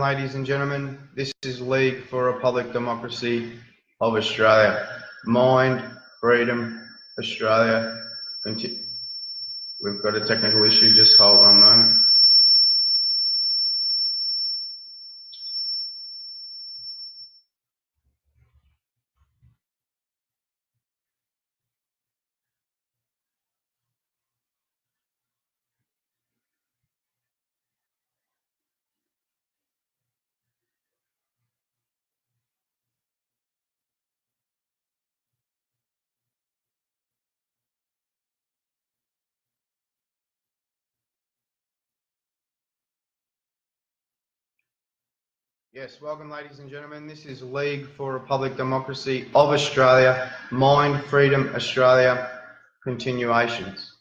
ladies and gentlemen. This is League for Republic Democracy of Australia. Mind, freedom, Australia. We've got a technical issue, just hold on a moment. Yes, welcome ladies and gentlemen. This is League for Republic Democracy of Australia. Mind, freedom, Australia. Continuations.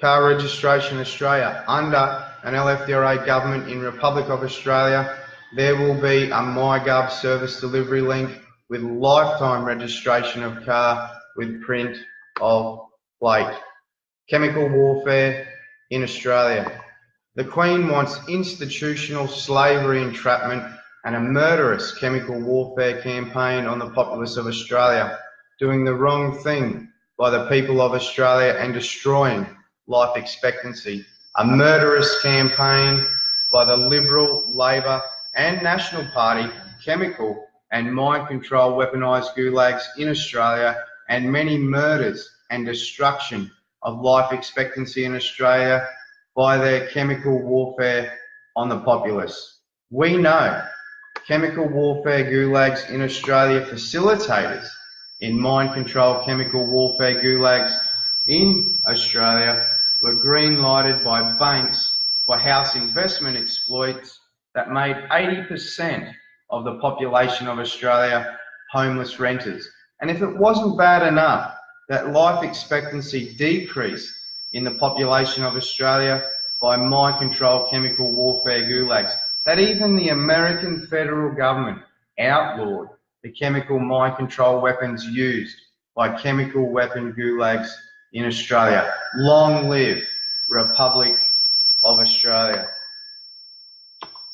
Car Registration Australia. Under an LFDRA government in Republic of Australia, there will be a MyGov service delivery link with lifetime registration of car with print of plate. Chemical warfare in Australia. The Queen wants institutional slavery entrapment and a murderous chemical warfare campaign on the populace of Australia, doing the wrong thing by the people of Australia and destroying life expectancy. A murderous campaign by the Liberal, Labor and National Party, chemical and mind control weaponised gulags in Australia, and many murders and destruction of life expectancy in Australia by their chemical warfare on the populace. We know chemical warfare gulags in Australia, facilitators in mind control chemical warfare gulags in Australia were green lighted by banks for house investment exploits that made 80% of the population of Australia homeless renters. And if it wasn't bad enough that life expectancy decreased in the population of Australia by mind control chemical warfare gulags, that even the American federal government outlawed the chemical mind control weapons used by chemical weapon gulags in Australia. Long live Republic of Australia.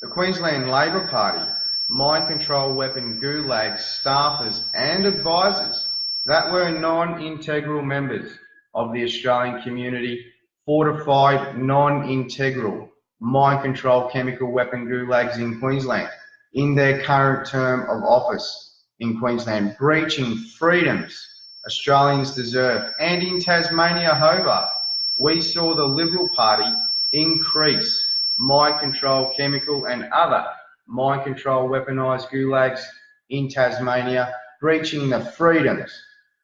The Queensland Labor Party mind control weapon gulags staffers and advisors that were non-integral members of the Australian community fortified non-integral mind control chemical weapon gulags in Queensland in their current term of office in Queensland, breaching freedoms Australians deserve. And in Tasmania, Hobart, we saw the Liberal Party increase mind control chemical and other mind control weaponised gulags in Tasmania, breaching the freedoms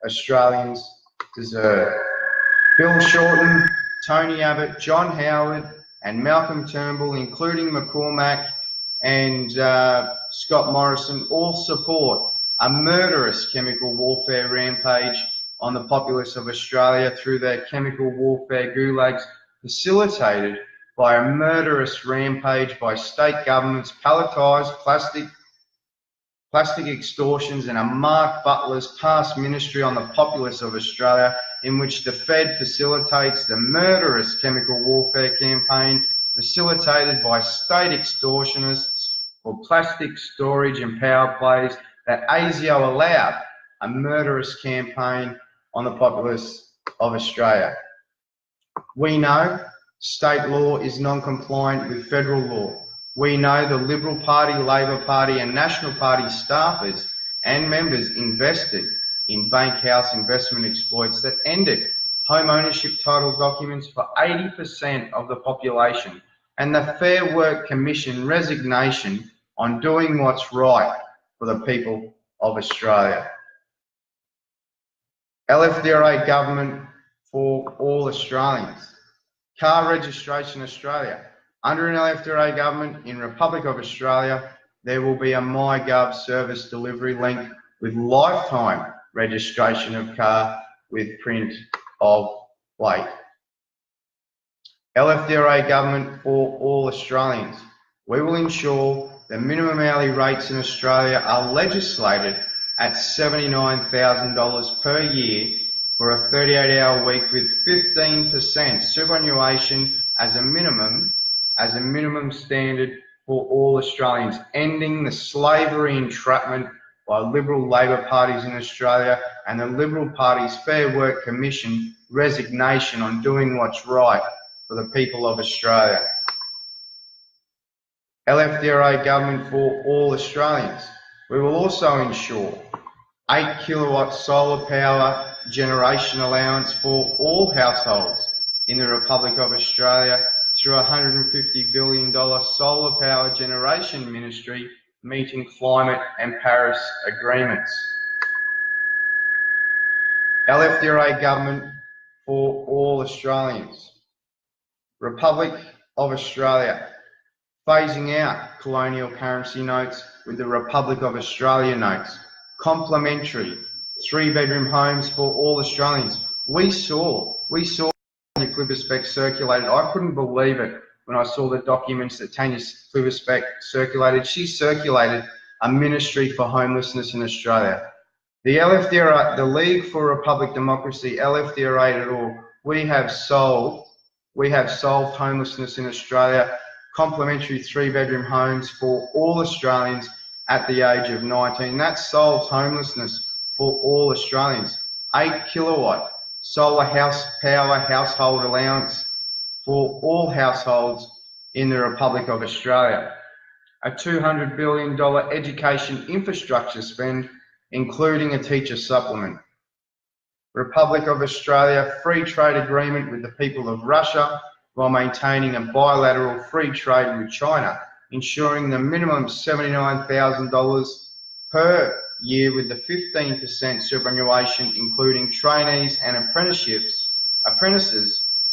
Australians deserve. Bill Shorten, Tony Abbott, John Howard and Malcolm Turnbull, including McCormack and Scott Morrison, all support a murderous chemical warfare rampage on the populace of Australia through their chemical warfare gulags, facilitated by a murderous rampage by state governments, palletised plastic extortions and a Mark Butler's past ministry on the populace of Australia, in which the Fed facilitates the murderous chemical warfare campaign facilitated by state extortionists for plastic storage and power plays, that ASIO allowed a murderous campaign on the populace of Australia. We know state law is non-compliant with federal law. We know the Liberal Party, Labor Party and National Party staffers and members invested in bank house investment exploits that ended home ownership title documents for 80% of the population, and the Fair Work Commission resignation on doing what's right for the people of Australia. LFDRA government for all Australians. Car Registration Australia. Under an LFDRA government in Republic of Australia, there will be a MyGov service delivery link with lifetime registration of car with print of plate. LFDRA government for all Australians. We will ensure the minimum hourly rates in Australia are legislated at $79,000 per year for a 38-hour week with 15% superannuation as a minimum as a minimum standard for all Australians, ending the slavery entrapment by Liberal Labor parties in Australia and the Liberal Party's Fair Work Commission resignation on doing what's right for the people of Australia. LFDRA government for all Australians. We will also ensure 8 kilowatt solar power generation allowance for all households in the Republic of Australia through a $150 billion solar power generation ministry meeting climate and Paris agreements. LFDRA government for all Australians. Republic of Australia, phasing out colonial currency notes with the Republic of Australia notes. Complementary 3-bedroom homes for all Australians. We saw Tanya Clipper-Speck circulated. I couldn't believe it when I saw the documents that Tanya Clipper-Speck circulated. She circulated a ministry for homelessness in Australia. The LFDRA, the League for Republic Democracy, LFDRA.org, we have solved homelessness in Australia. Complementary 3-bedroom homes for all Australians at the age of 19. That solves homelessness for all Australians. 8 kilowatt solar house power household allowance for all households in the Republic of Australia. A $200 billion education infrastructure spend, including a teacher supplement. Republic of Australia free trade agreement with the people of Russia while maintaining a bilateral free trade with China, ensuring the minimum $79,000 per year with the 15% superannuation, including trainees and apprentices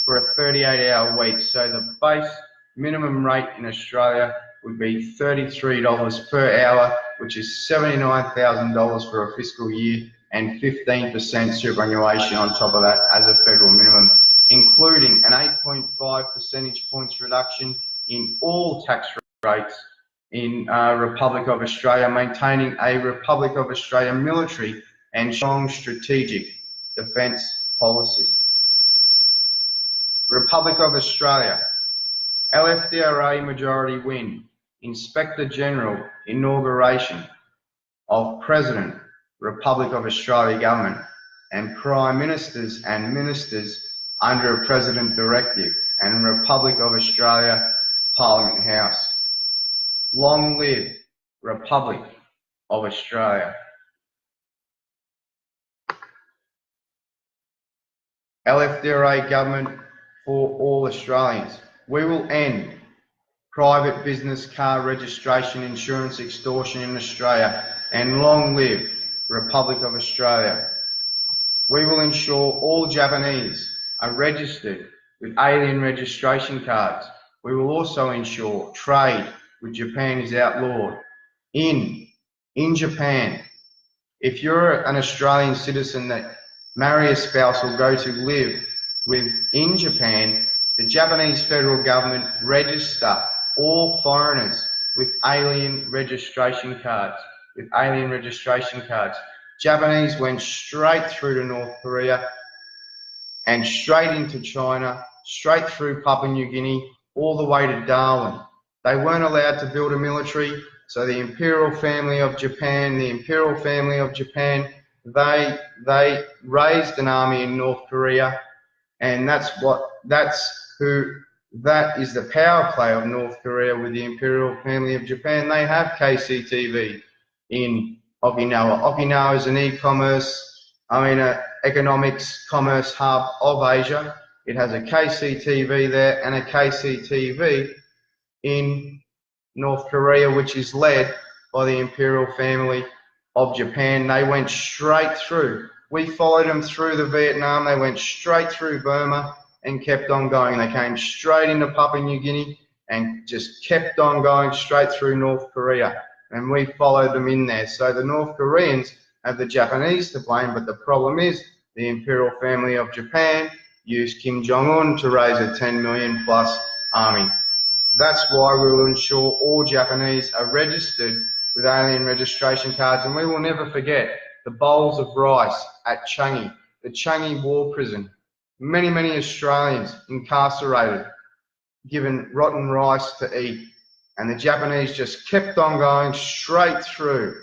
for a 38-hour week. So the base minimum rate in Australia would be $33 per hour, which is $79,000 for a fiscal year, and 15% superannuation on top of that as a federal minimum, including an 8.5 percentage points reduction in all tax rates in Republic of Australia, maintaining a Republic of Australia military and strong strategic defence policy. Republic of Australia, LFDRA majority win, Inspector General inauguration of President, Republic of Australia government, and Prime Ministers and Ministers under a President Directive, and Republic of Australia Parliament House. Long live Republic of Australia. LFDRA government for all Australians. We will end private business car registration insurance extortion in Australia, and long live Republic of Australia. We will ensure all Japanese are registered with alien registration cards. We will also ensure trade with Japan is outlawed. In Japan, if you're an Australian citizen that marry a spouse or go to live with in Japan, the Japanese federal government register all foreigners with alien registration cards. Japanese went straight through to North Korea and straight into China, straight through Papua New Guinea, all the way to Darwin. They weren't allowed to build a military, so the Imperial family of Japan, they raised an army in North Korea, and that is the power play of North Korea with the Imperial family of Japan. They have KCTV in Okinawa. Okinawa is an economics commerce hub of Asia. It has a KCTV there and a KCTV in North Korea, which is led by the Imperial family of Japan. They went straight through. We followed them through the Vietnam. They went straight through Burma and kept on going. They came straight into Papua New Guinea and just kept on going straight through North Korea. And we followed them in there. So the North Koreans have the Japanese to blame, but the problem is the Imperial family of Japan used Kim Jong-un to raise a 10 million plus army. That's why we will ensure all Japanese are registered with alien registration cards, and we will never forget the bowls of rice at Changi, the Changi war prison. Many Australians incarcerated. given rotten rice to eat. And the Japanese just kept on going straight through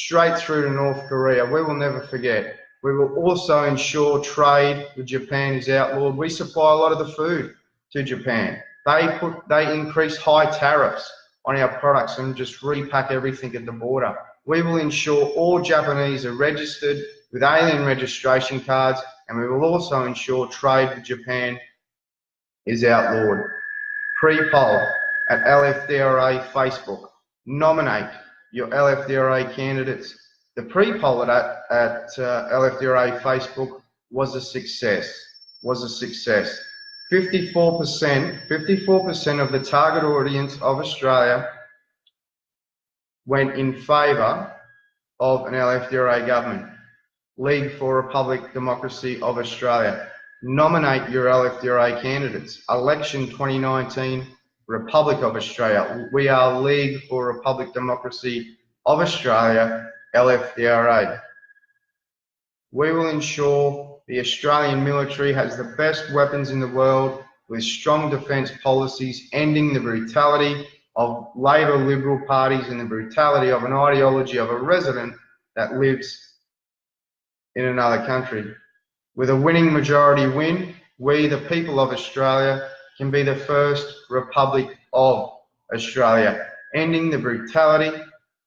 to North Korea. We will never forget. We will also ensure trade with Japan is outlawed. We supply a lot of the food to Japan. They increase high tariffs on our products and just repack everything at the border. We will ensure all Japanese are registered with alien registration cards, and we will also ensure trade with Japan is outlawed. Pre-poll at LFDRA Facebook. Nominate your LFDRA candidates. The pre-poll at LFDRA Facebook was a success. 54% of the target audience of Australia went in favour of an LFDRA government. League for Republic Democracy of Australia. Nominate your LFDRA candidates. Election 2019, Republic of Australia. We are League for Republic Democracy of Australia, LFDRA. We will ensure the Australian military has the best weapons in the world with strong defence policies, ending the brutality of Labor Liberal parties and the brutality of an ideology of a resident that lives in another country. With a winning majority win, we, the people of Australia, can be the first Republic of Australia, ending the brutality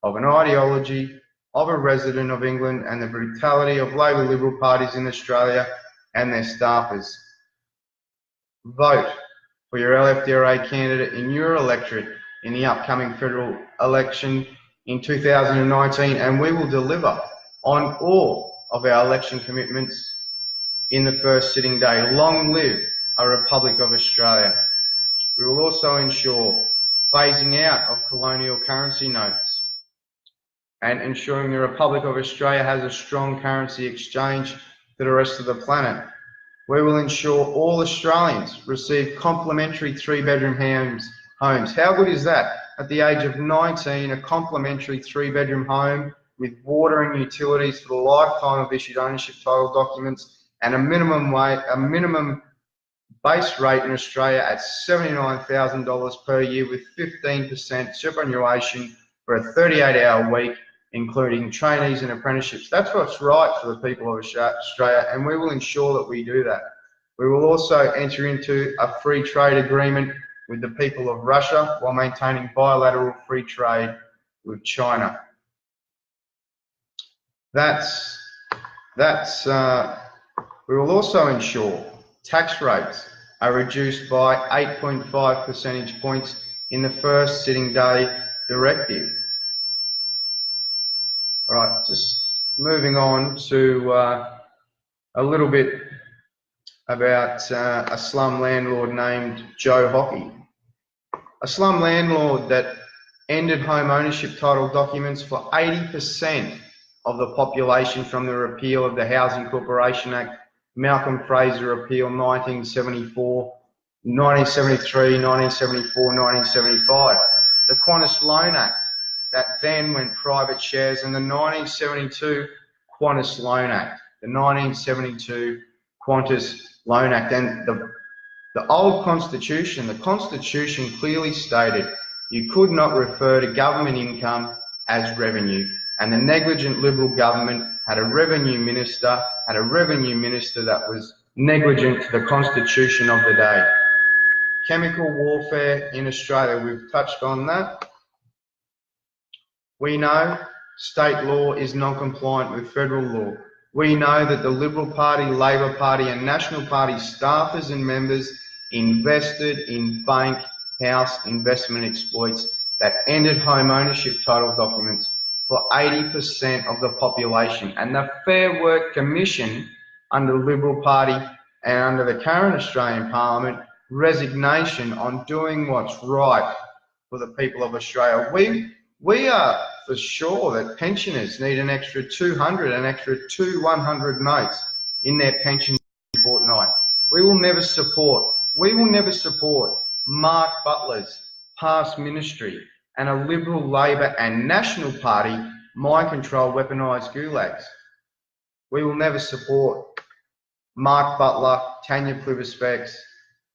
of an ideology of a resident of England and the brutality of Labor Liberal parties in Australia and their staffers. Vote for your LFDRA candidate in your electorate in the upcoming federal election in 2019, and we will deliver on all of our election commitments in the first sitting day. Long live a Republic of Australia. We will also ensure phasing out of colonial currency notes and ensuring the Republic of Australia has a strong currency exchange to the rest of the planet. We will ensure all Australians receive complimentary 3-bedroom homes. How good is that? At the age of 19, a complimentary 3-bedroom home with water and utilities for the lifetime of issued ownership title documents, and a minimum base rate in Australia at $79,000 per year with 15% superannuation for a 38-hour week, including trainees and apprenticeships. That's what's right for the people of Australia, and we will ensure that we do that. We will also enter into a free trade agreement with the people of Russia while maintaining bilateral free trade with China. We will also ensure tax rates are reduced by 8.5 percentage points in the first sitting day directive. All right, just moving on to a little bit about a slum landlord named Joe Hockey. A slum landlord that ended home ownership title documents for 80% of the population from the repeal of the Housing Corporation Act, Malcolm Fraser Appeal 1974, 1973, 1974, 1975, the Qantas Loan Act that then went private shares, and the 1972 Qantas Loan Act, the 1972 Qantas Loan Act. And the old Constitution, the Constitution clearly stated you could not refer to government income as revenue. And the negligent Liberal government had a revenue minister that was negligent to the Constitution of the day. Chemical warfare in Australia, we've touched on that. We know state law is non-compliant with federal law. We know that the Liberal Party, Labor Party and National Party staffers and members invested in bank house investment exploits that ended home ownership title documents for 80% of the population. And the Fair Work Commission under the Liberal Party and under the current Australian Parliament, resignation on doing what's right for the people of Australia. We are for sure that pensioners need an extra 200, an extra 100 notes in their pension fortnight. We will never support Mark Butler's past ministry and a Liberal, Labor and National Party mind control weaponised gulags. We will never support Mark Butler, Tanya Pliberspex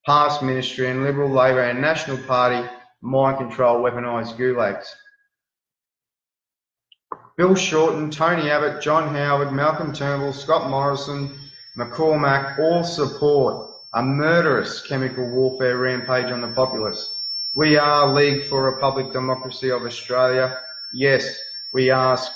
past ministry and Liberal, Labor and National Party mind control weaponised gulags. Bill Shorten, Tony Abbott, John Howard, Malcolm Turnbull, Scott Morrison, McCormack all support a murderous chemical warfare rampage on the populace. We are League for Republic Democracy of Australia. Yes, we ask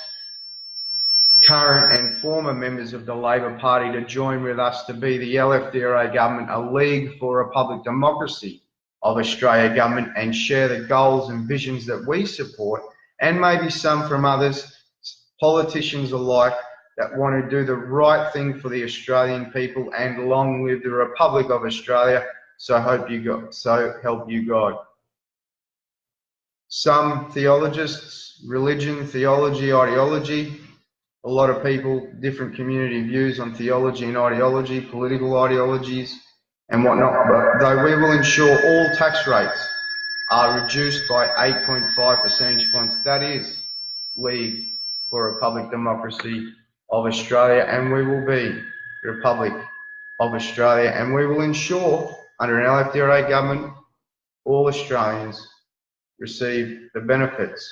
current and former members of the Labor Party to join with us to be the LFDRA government, a League for Republic Democracy of Australia government, and share the goals and visions that we support, and maybe some from others, politicians alike, that want to do the right thing for the Australian people, and long live the Republic of Australia. So help you God. Some theologists, religion, theology, ideology, a lot of people, different community views on theology and ideology, political ideologies and whatnot, but though we will ensure all tax rates are reduced by 8.5 percentage points. That is League for Republic Democracy of Australia, and we will be the Republic of Australia, and we will ensure under an LFDRA government all Australians receive the benefits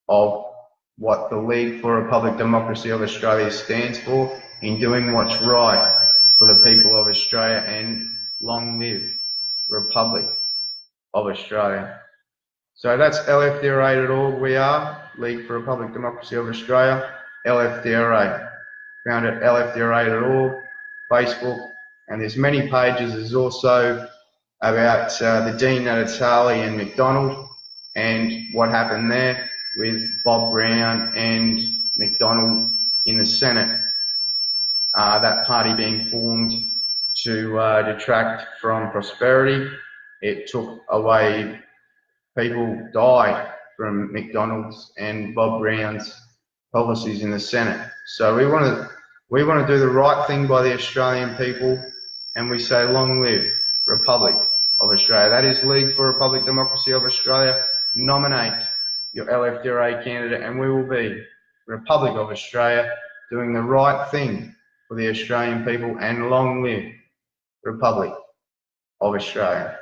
of what the League for Republic Democracy of Australia stands for, in doing what's right for the people of Australia, and long live Republic of Australia. So that's LFDRA.org. We are League for Republic Democracy of Australia, LFDRA. Found at LFDRA.org, Facebook, and there's many pages. There's also about the Dean Natale and McDonald and what happened there with Bob Brown and McDonald in the Senate. That party being formed to detract from prosperity. It took away, people died from McDonald's and Bob Brown's policies in the Senate. So we want to do the right thing by the Australian people, and we say long live Republic of Australia. That is League for Republic Democracy of Australia. Nominate your LFDRA candidate, and we will be Republic of Australia, doing the right thing for the Australian people, and long live Republic of Australia.